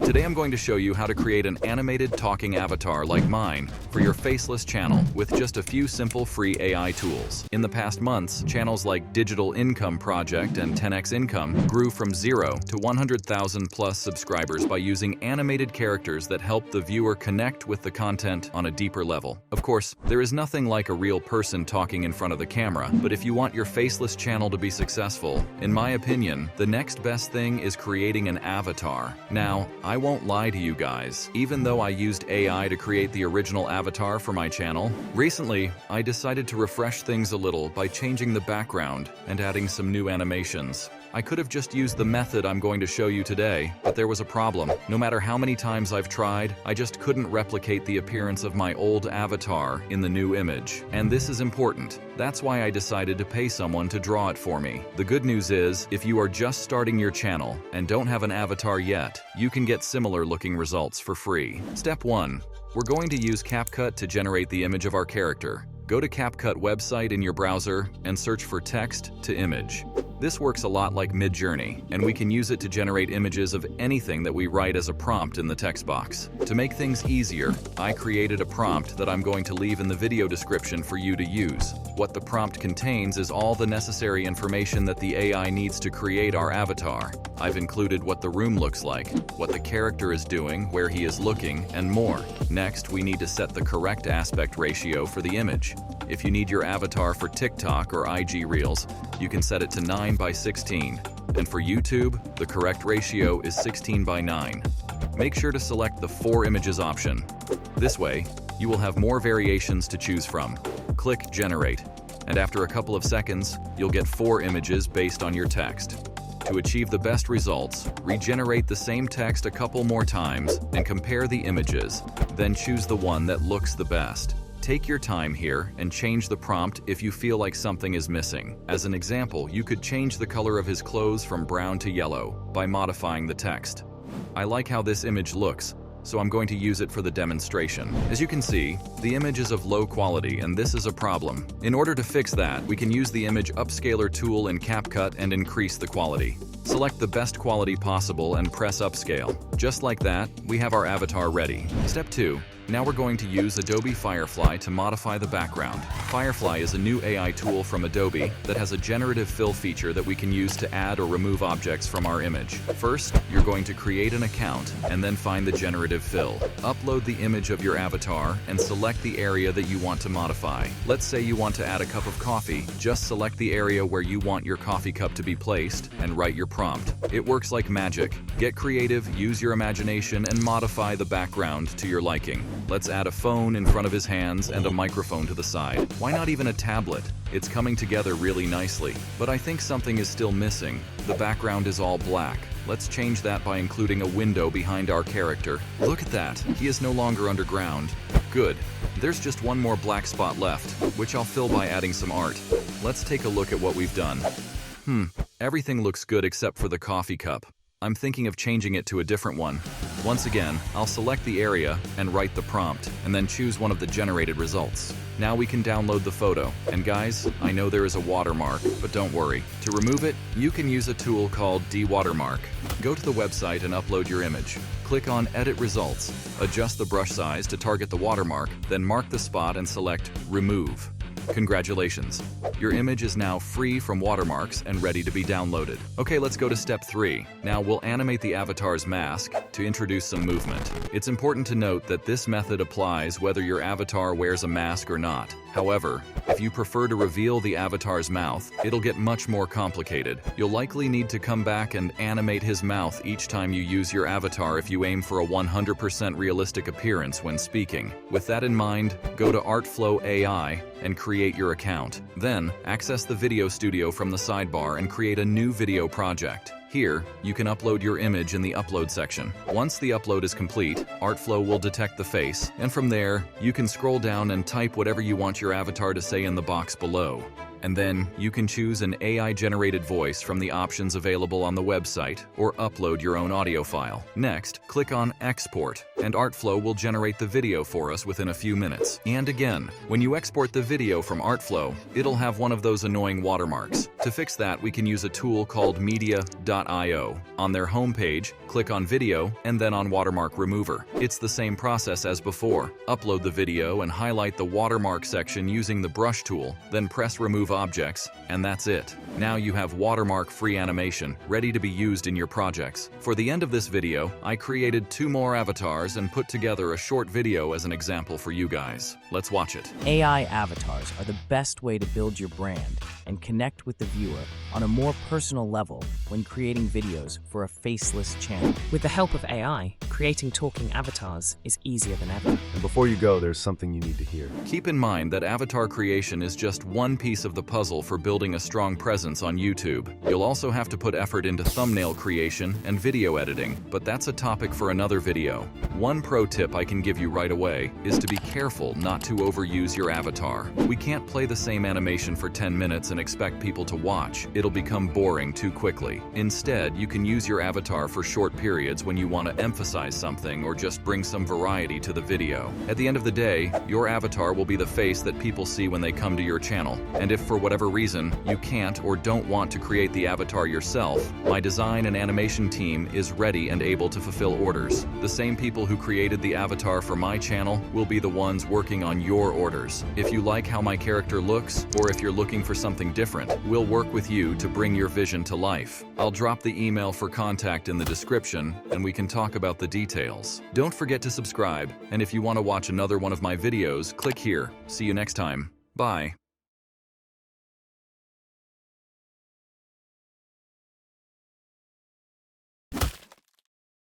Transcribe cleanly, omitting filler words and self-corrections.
Today I'm going to show you how to create an animated talking avatar like mine for your faceless channel with just a few simple free AI tools. In the past months, channels like Digital Income Project and 10x Income grew from 0 to 100,000 plus subscribers by using animated characters that help the viewer connect with the content on a deeper level. Of course, there is nothing like a real person talking in front of the camera, but if you want your faceless channel to be successful, in my opinion, the next best thing is creating an avatar. Now, I won't lie to you guys. Even though I used AI to create the original avatar for my channel, recently I decided to refresh things a little by changing the background and adding some new animations. I could have just used the method I'm going to show you today, but there was a problem. No matter how many times I've tried, I just couldn't replicate the appearance of my old avatar in the new image. And this is important. That's why I decided to pay someone to draw it for me. The good news is, if you are just starting your channel and don't have an avatar yet, you can get similar looking results for free. Step 1. We're going to use CapCut to generate the image of our character. Go to CapCut website in your browser and search for text to image. This works a lot like Midjourney, and we can use it to generate images of anything that we write as a prompt in the text box. To make things easier, I created a prompt that I'm going to leave in the video description for you to use. What the prompt contains is all the necessary information that the AI needs to create our avatar. I've included what the room looks like, what the character is doing, where he is looking, and more. Next, we need to set the correct aspect ratio for the image. If you need your avatar for TikTok or IG Reels, you can set it to 9:16. And for YouTube, the correct ratio is 16:9. Make sure to select the 4 images option. This way, you will have more variations to choose from. Click Generate, and after a couple of seconds, you'll get 4 images based on your text. To achieve the best results, regenerate the same text a couple more times and compare the images, then choose the one that looks the best. Take your time here and change the prompt if you feel like something is missing. As an example, you could change the color of his clothes from brown to yellow by modifying the text. I like how this image looks, so I'm going to use it for the demonstration. As you can see, the image is of low quality and this is a problem. In order to fix that, we can use the image upscaler tool in CapCut and increase the quality. Select the best quality possible and press upscale. Just like that, we have our avatar ready. Step 2. Now we're going to use Adobe Firefly to modify the background. Firefly is a new AI tool from Adobe that has a generative fill feature that we can use to add or remove objects from our image. First, you're going to create an account and then find the generative fill. Upload the image of your avatar and select the area that you want to modify. Let's say you want to add a cup of coffee. Just select the area where you want your coffee cup to be placed and write your prompt. It works like magic. Get creative, use your imagination, and modify the background to your liking. Let's add a phone in front of his hands and a microphone to the side. Why not even a tablet? It's coming together really nicely. But I think something is still missing. The background is all black. Let's change that by including a window behind our character. Look at that. He is no longer underground. Good. There's just one more black spot left, which I'll fill by adding some art. Let's take a look at what we've done. Everything looks good except for the coffee cup. I'm thinking of changing it to a different one. Once again, I'll select the area and write the prompt, and then choose one of the generated results. Now we can download the photo. And guys, I know there is a watermark, but don't worry. To remove it, you can use a tool called De-Watermark. Go to the website and upload your image. Click on Edit Results. Adjust the brush size to target the watermark, then mark the spot and select Remove. Congratulations! Your image is now free from watermarks and ready to be downloaded. Okay, let's go to step 3. Now we'll animate the avatar's mask to introduce some movement. It's important to note that this method applies whether your avatar wears a mask or not. However, if you prefer to reveal the avatar's mouth, it'll get much more complicated. You'll likely need to come back and animate his mouth each time you use your avatar if you aim for a 100% realistic appearance when speaking. With that in mind, go to ArtFlow AI and create your account. Then, access the video studio from the sidebar and create a new video project. Here, you can upload your image in the upload section. Once the upload is complete, ArtFlow will detect the face, and from there, you can scroll down and type whatever you want your avatar to say in the box below. And then you can choose an AI-generated voice from the options available on the website or upload your own audio file. Next, click on Export, and ArtFlow will generate the video for us within a few minutes. And again, when you export the video from ArtFlow, it'll have one of those annoying watermarks. To fix that, we can use a tool called media.io. On their homepage, click on Video and then on Watermark Remover. It's the same process as before. Upload the video and highlight the watermark section using the brush tool, then press Remove Objects, and that's it. Now you have watermark-free animation ready to be used in your projects. For the end of this video, I created 2 more avatars and put together a short video as an example for you guys. Let's watch it. AI avatars are the best way to build your brand and connect with the viewer on a more personal level when creating videos for a faceless channel. With the help of AI, creating talking avatars is easier than ever. And before you go, there's something you need to hear. Keep in mind that avatar creation is just one piece of the puzzle for building a strong presence on YouTube. You'll also have to put effort into thumbnail creation and video editing, but that's a topic for another video. One pro tip I can give you right away is to be careful not to overuse your avatar. We can't play the same animation for 10 minutes and expect people to watch. It'll become boring too quickly. Instead, you can use your avatar for short periods when you want to emphasize something or just bring some variety to the video. At the end of the day, your avatar will be the face that people see when they come to your channel. And if for whatever reason you can't or don't want to create the avatar yourself, my design and animation team is ready and able to fulfill orders. The same people who created the avatar for my channel will be the ones working on your orders. If you like how my character looks, or if you're looking for something different, we'll work with you to bring your vision to life. I'll drop the email for contact in the description, and we can talk about the details. Don't forget to subscribe, and if you want to watch another one of my videos, click here. See you next time. Bye.